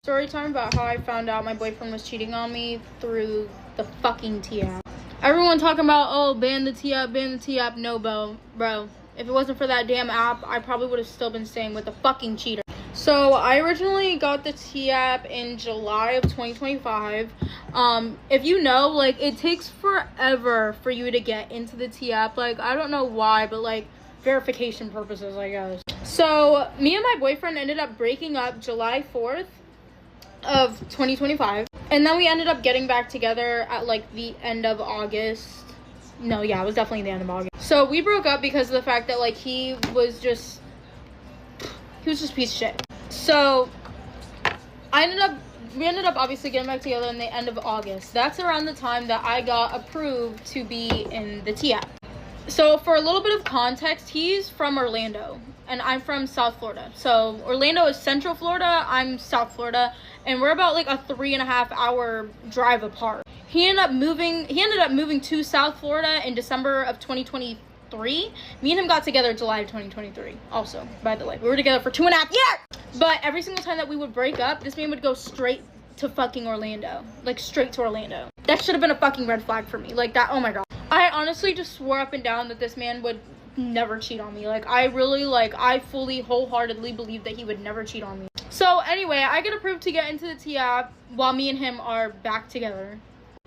Story time about how I found out my boyfriend was cheating on me through the fucking T app. Everyone talking about, oh, ban the T app, ban the T app. No, bro. If it wasn't for that damn app, I probably would have still been staying with the fucking cheater. So I originally got the T app in July of 2025. If you know, like, it takes forever for you to get into the T app. Like, I don't know why, but like verification purposes, I guess. So me and my boyfriend ended up breaking up July 4th of 2025, and then we ended up getting back together at like the end of August. No, yeah, it was definitely the end of August. So we broke up because of the fact that like he was just a piece of shit. So we ended up obviously getting back together in the end of August. That's around the time that I got approved to be in the T app. So for a little bit of context, he's from Orlando and I'm from South Florida. So Orlando is Central Florida, I'm South Florida, and we're about like a 3.5 hour drive apart. He ended up moving to South Florida in December of 2023. Me and him got together July of 2023. Also, by the way, we were together for 2.5 years. But every single time that we would break up, this man would go straight to fucking Orlando. Like straight to Orlando. That should have been a fucking red flag for me. Like that, oh my god. I honestly just swore up and down that this man would never cheat on me. Like I fully wholeheartedly believe that he would never cheat on me. So anyway, I get approved to get into the T app while me and him are back together.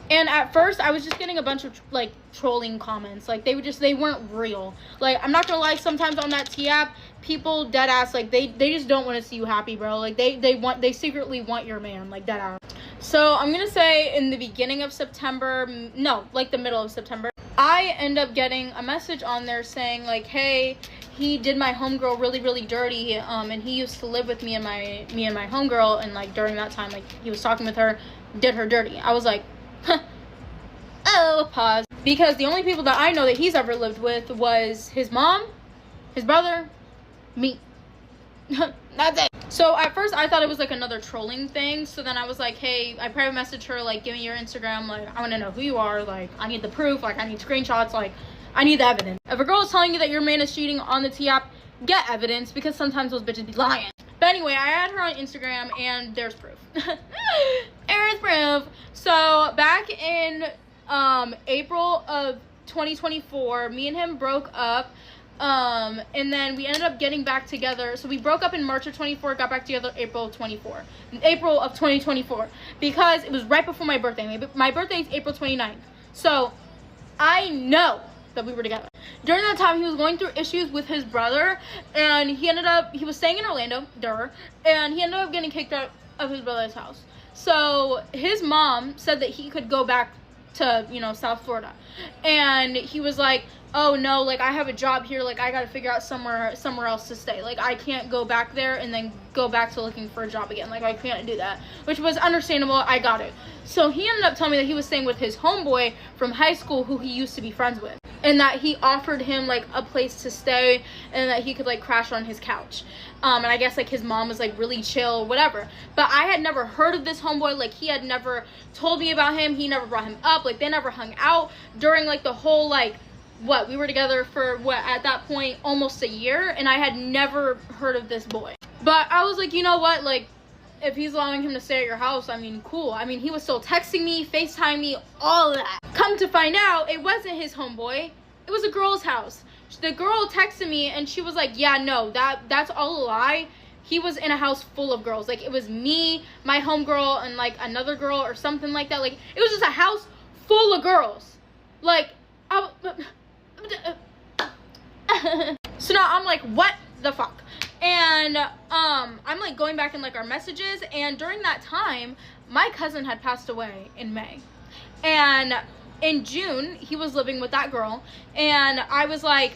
And at first I was just getting a bunch of like trolling comments. Like they weren't real. Like I'm not gonna lie, sometimes on that T app, people dead ass like they just don't want to see you happy, bro. Like they secretly want your man, like dead ass. So I'm gonna say in the beginning of September, no, like the middle of September, I end up getting a message on there saying like, hey, he did my homegirl really, really dirty, and he used to live with me and my homegirl, and like during that time, like he was talking with her, did her dirty. I was like, huh. Oh, pause. Because the only people that I know that he's ever lived with was his mom, his brother, me. That's it. So at first I thought it was like another trolling thing. So then I was like, hey, I private messaged her, like, give me your Instagram. Like, I want to know who you are. Like, I need the proof. Like, I need screenshots. Like, I need the evidence. If a girl is telling you that your man is cheating on the T app, get evidence, because sometimes those bitches be lying. But anyway, I add her on Instagram and there's proof. There's proof. So back in April of 2024, me and him broke up. And then we ended up getting back together. So we broke up in March of 24, got back together April of 2024, because it was right before my birthday. My birthday is April 29th. So I know that we were together. During that time, he was going through issues with his brother, and he was staying in Orlando, and he ended up getting kicked out of his brother's house. So his mom said that he could go back to, South Florida. And he was like, oh no, like I have a job here, like I gotta figure out somewhere else to stay. Like I can't go back there and then go back to looking for a job again. Like I can't do that, which was understandable. I got it. So he ended up telling me that he was staying with his homeboy from high school who he used to be friends with, and that he offered him like a place to stay and that he could like crash on his couch. And I guess like his mom was like really chill, whatever. But I had never heard of this homeboy. Like he had never told me about him. He never brought him up. Like they never hung out during like the whole like, we were together for at that point almost a year, and I had never heard of this boy. But I was like, you know what, like if he's allowing him to stay at your house, I mean, cool. I mean, he was still texting me, FaceTime me, all of that. Come to find out, it wasn't his homeboy, it was a girl's house. The girl texted me and she was like, yeah, no, that's all a lie. He was in a house full of girls. Like it was me, my homegirl, and like another girl or something like that. Like it was just a house full of girls. Like so now I'm like, what the fuck? And I'm like going back in like our messages, and during that time my cousin had passed away in May, and in June he was living with that girl, and I was like,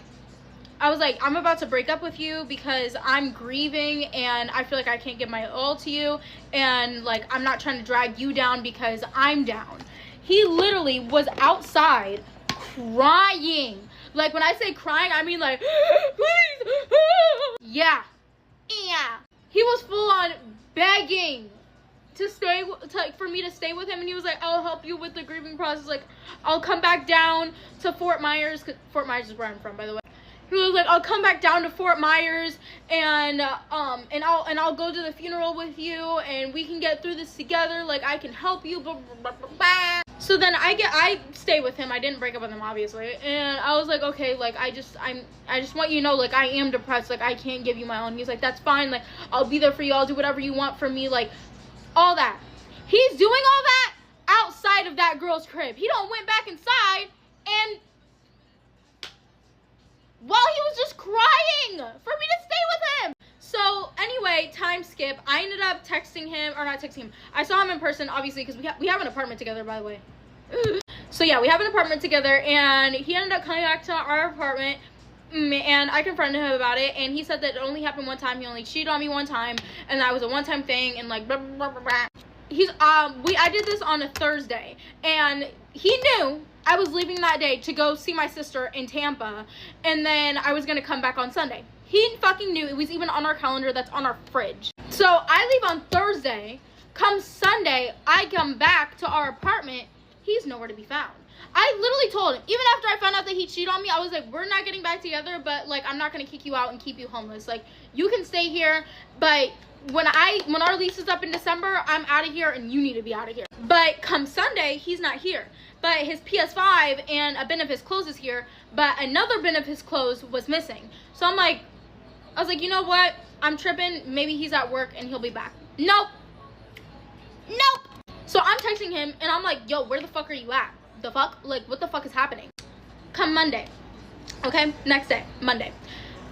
I'm about to break up with you because I'm grieving and I feel like I can't give my all to you, and like I'm not trying to drag you down because I'm down. He literally was outside crying. Like when I say crying, I mean like, please. Yeah. He was full on begging to stay, for me to stay with him, and he was like, I'll help you with the grieving process. Like I'll come back down to Fort Myers, 'cause Fort Myers is where I'm from, by the way. He was like, I'll come back down to Fort Myers and I'll go to the funeral with you and we can get through this together. Like, I can help you. Blah, blah, blah, blah, blah. So then I stay with him. I didn't break up with him, obviously. And I was like, okay, like, I just want you to know, like, I am depressed. Like, I can't give you my own. He's like, that's fine. Like, I'll be there for you. I'll do whatever you want for me. Like, all that. He's doing all that outside of that girl's crib. He don't went back inside and while he was just crying for me to stay with him. So anyway, time skip. I ended up texting him, or not texting him. I saw him in person, obviously, because we have an apartment together, by the way. So yeah, we have an apartment together, and he ended up coming back to our apartment, and I confronted him about it, and he said that it only happened one time. He only cheated on me one time, and that was a one-time thing, and like blah blah blah blah. I did this on a Thursday, and he knew I was leaving that day to go see my sister in Tampa, and then I was gonna come back on Sunday. He fucking knew. It was even on our calendar that's on our fridge. So I leave on Thursday. Come Sunday, I come back to our apartment. He's nowhere to be found. I literally told him, even after I found out that he cheated on me, I was like, we're not getting back together, but like, I'm not gonna kick you out and keep you homeless. Like, you can stay here, but when our lease is up in December, I'm out of here and you need to be out of here. But come Sunday, he's not here. But his PS5 and a bin of his clothes is here, but another bin of his clothes was missing. So I was like, you know what? I'm tripping. Maybe he's at work and he'll be back. Nope. So I'm texting him and I'm like, yo, where the fuck are you at? The fuck? Like, what the fuck is happening? Come Monday. Okay? Next day, Monday.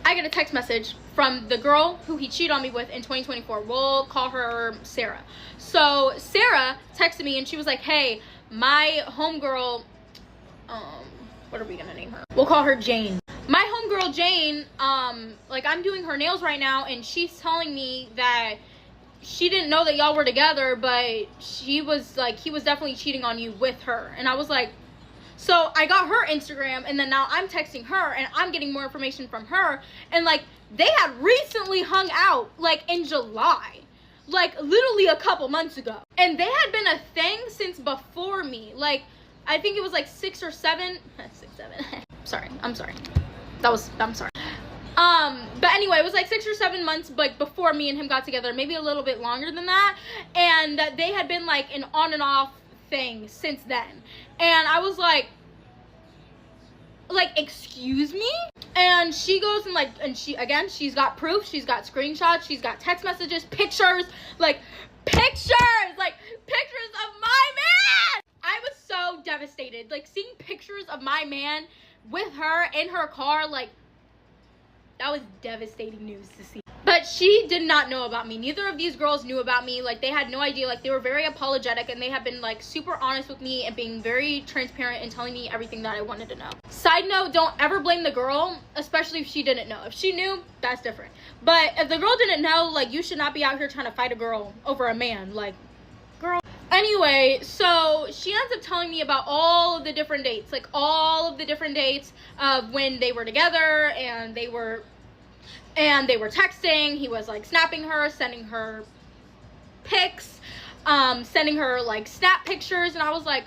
I get a text message from the girl who he cheated on me with in 2024. We'll call her Sarah. So Sarah texted me and she was like, hey, my homegirl, what are we gonna name her? We'll call her Jane. My homegirl Jane, like, I'm doing her nails right now, and she's telling me that she didn't know that y'all were together, but he was definitely cheating on you with her. And I was like, so I got her Instagram, and then now I'm texting her, and I'm getting more information from her, and like, they had recently hung out, like, in July. Like, literally a couple months ago. And they had been a thing since before me. Like, I think it was like 6 or 7. 6, 7. I'm sorry. I'm sorry. But anyway, it was like 6 or 7 months, like, before me and him got together. Maybe a little bit longer than that. And they had been like an on and off thing since then. And I was like, excuse me? And she goes and she's got proof, she's got screenshots, she's got text messages, pictures of my man. I was so devastated, like, seeing pictures of my man with her in her car, like, that was devastating news to see. But she did not know about me. Neither of these girls knew about me. Like, they had no idea. Like, they were very apologetic, and they have been, like, super honest with me and being very transparent and telling me everything that I wanted to know. Side note, don't ever blame the girl, especially if she didn't know. If she knew, that's different. But if the girl didn't know, like, you should not be out here trying to fight a girl over a man. Like, girl. Anyway, so she ends up telling me about all of the different dates. Like, all of the different dates of when they were together, and they were texting. He was like snapping her, sending her pics, sending her like snap pictures. And I was like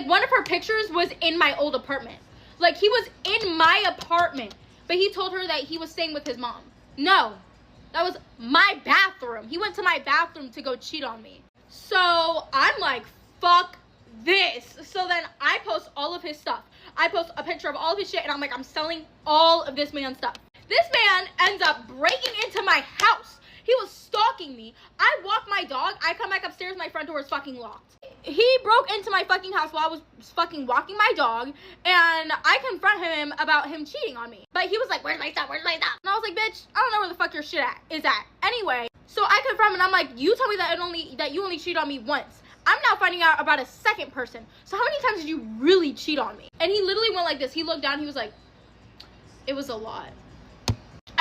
one of her pictures was in my old apartment. Like, he was in my apartment, but he told her that he was staying with his mom. No, that was my bathroom. He went to my bathroom to go cheat on me. So I'm like, fuck this. So then I post all of his stuff. I post a picture of all of his shit, and I'm like, I'm selling all of this man's stuff. This man ends up breaking into my house. He was stalking me. I walk my dog. I come back upstairs. My front door is fucking locked. He broke into my fucking house while I was fucking walking my dog. And I confront him about him cheating on me. But he was like, where's my stuff? Where's my stuff? And I was like, bitch, I don't know where the fuck your shit is at. Anyway, so I confront him, and I'm like, you told me that you only cheat on me once. I'm now finding out about a second person. So how many times did you really cheat on me? And he literally went like this. He looked down. He was like, it was a lot.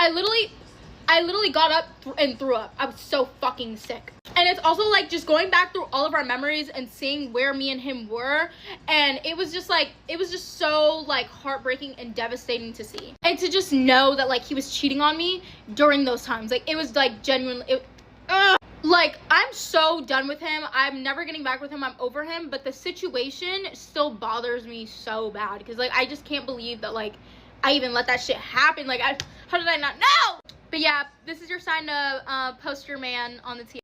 I literally got up and threw up. I was so fucking sick. And it's also like just going back through all of our memories and seeing where me and him were. And it was just so like heartbreaking and devastating to see. And to just know that like he was cheating on me during those times. Like, it was like genuinely, like, I'm so done with him. I'm never getting back with him. I'm over him. But the situation still bothers me so bad. Because like, I just can't believe that like I even let that shit happen. Like, how did I not know? But yeah, this is your sign to post your man on the TF.